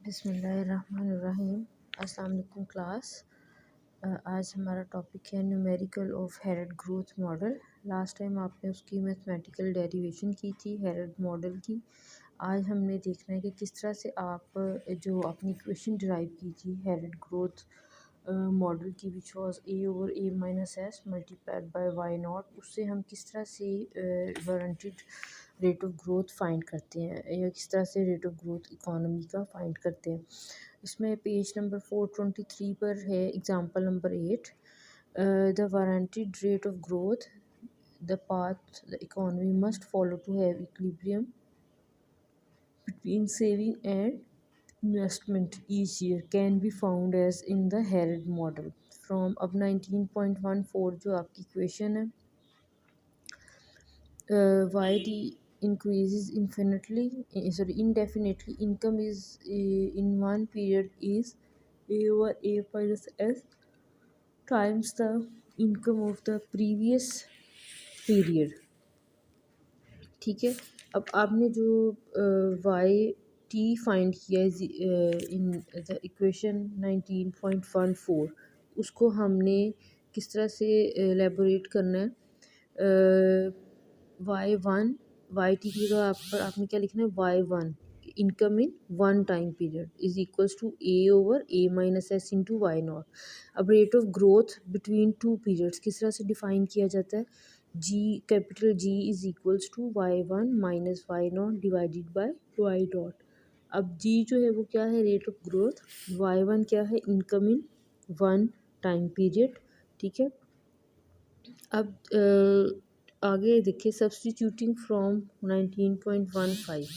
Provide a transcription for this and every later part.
बिस्मिल्लाहिर्रहमानिर्रहीम। अस्सलाम वालेकुम क्लास। आज हमारा टॉपिक है numerical of Harrod growth model. Last time आपने उसकी मैथमेटिकल डेरिवेशन की थी हेरेड मॉडल की। आज हमने देखना है कि किस तरह से आप जो अपनी इक्वेशन डिराइव की थी हेरेड ग्रोथ मॉडल की which was a/a-s multiplied by y0, उससे हम किस तरह से warranted rate of growth find करते हैं या किस तरह से रेट ऑफ ग्रोथ इकोनॉमी का फाइंड करते हैं। इसमें पेज नंबर 423 पर है example number 8। The warranted rate of growth the path the economy must follow to have equilibrium between saving and investment each year can be found as in the Harrod model from अब 19.14 जो आपकी equation है y d increases indefinitely income is in one period is a over a minus s times the income of the previous period। ठीक है, अब आपने जो Y T find किया इन द इक्वेशन 19.14 उसको हमने किस तरह से एलेबोरेट करना है। वाई टी की जगह आपने क्या लिखना है, y1 income in one time period is equals to a over a minus s into y nought. अब rate of growth between two periods किस तरह से डिफाइन किया जाता है, capital G is equals to y1 minus y nought divided by Y nought. अब G जो है वो क्या है, रेट ऑफ ग्रोथ, y1 क्या है, income in one time period. ठीक है, अब आगे देखिए सब्सटीट्यूटिंग फ्रॉम 19.15।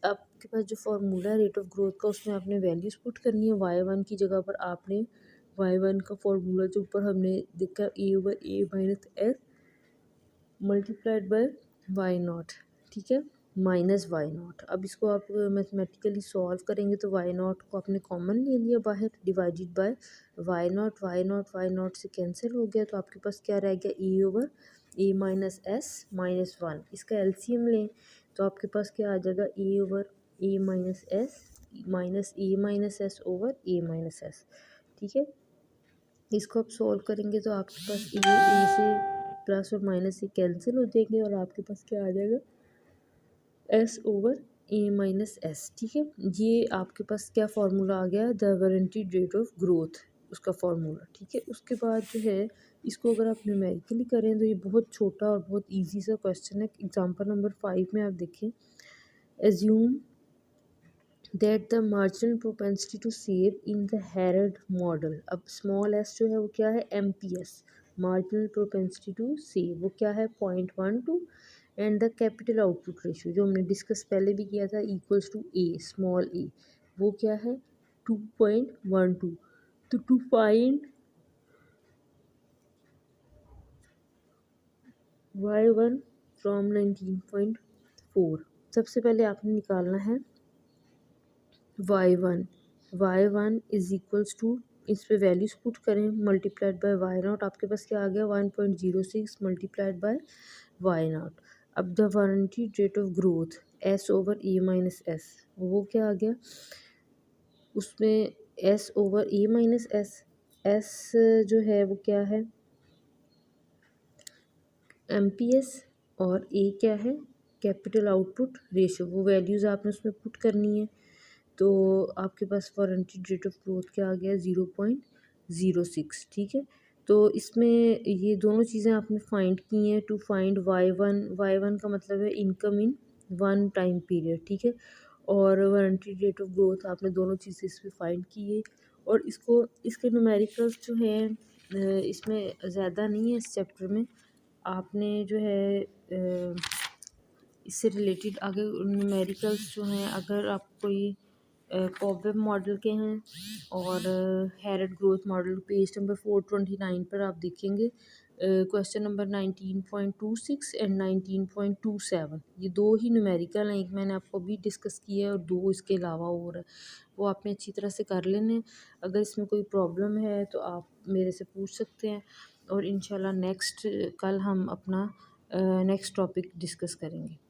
आपके पास जो फार्मूला है रेट ऑफ ग्रोथ का उसमें आपने वैल्यूज पुट करनी है। y1 की जगह पर आपने y1 का फार्मूला जो ऊपर हमने देखा a over a minus S multiplied by Y nought, ठीक है, माइनस वाई नॉट। अब इसको आप मैथमेटिकली सॉल्व करेंगे तो वाई नॉट को आपने कॉमन ले लिया बाहर, divided by Y nought, Y nought से कैंसिल हो गया तो आपके पास क्या रह गया, A over A minus S minus one. इसका एलसीएम लें तो आपके पास क्या आ जाएगा, A over A minus S minus A minus S over A minus S. ठीक है, इसको आप सॉल्व करेंगे तो आपके पास ए से प्लस और माइनस से कैंसिल हो जाएंगे और आपके पास क्या आ जाएगा, S over A minus S. ठीक है, ये आपके पास क्या फार्मूला आ गया, the warranted rate of growth, उसका फार्मूला। ठीक है, उसके बाद जो है इसको अगर आप न्यूमेरिकली करें तो ये बहुत छोटा और बहुत इजी सा क्वेश्चन है। एग्जांपल नंबर 5 में आप देखें, assume that the marginal propensity to save in the Harrod model. अब स्मॉल एस जो है वो क्या है, MPS, marginal propensity to save, वो क्या है 0.12 and the capital output ratio जो हमने डिस्कस पहले भी किया था equals to a small a, वो क्या है 2.12। तो टू फाइंड y1 फ्रॉम 19.4 सबसे पहले आपने निकालना है y1 इज इक्वल्स टू, इस पे वैल्यूज पुट करें, मल्टीप्लाइड बाय वाई नॉट, आपके पास क्या आ गया 1.06 मल्टीप्लाइड बाय वाई नॉट। अब the warranted rate of growth S over A minus S, वो क्या आ गया, उसमें S over A minus S, S जो है वो क्या है MPS और ए क्या है कैपिटल आउटपुट रेशियो, वो वैल्यूज़ आपने उसमें पुट करनी है। तो आपके पास वारंटेड रेट ऑफ ग्रोथ क्या आ गया 0.06। ठीक है, तो इसमें ये दोनों चीज़ें आपने फाइंड की हैं टू फाइंड y1 का मतलब है income in one time period. ठीक है, और वारंटेड रेट ऑफ ग्रोथ आपने दोनों चीज़ें इसमें फाइंड की है। और इसको इसके न्यूमेरिकल्स जो हैं इसमें ज़्यादा नहीं है इस चैप्टर में, आपने जो है इससे रिलेटेड आगे न्यूमेरिकल्स जो हैं, अगर आप कोई कॉबेब मॉडल के हैं और हेरेड ग्रोथ मॉडल पेज नंबर 429 पर आप देखेंगे क्वेश्चन नंबर 19.26 एंड 19.27, ये दो ही न्यूमेरिकल हैं, एक मैंने आपको भी डिस्कस किया है और दो इसके अलावा और है, वो आपने अच्छी तरह से कर लेने। अगर इसमें कोई प्रॉब्लम है तो आप मेरे से पूछ सकते हैं और इंशाल्लाह नेक्स्ट कल हम अपना नेक्स्ट टॉपिक डिस्कस करेंगे।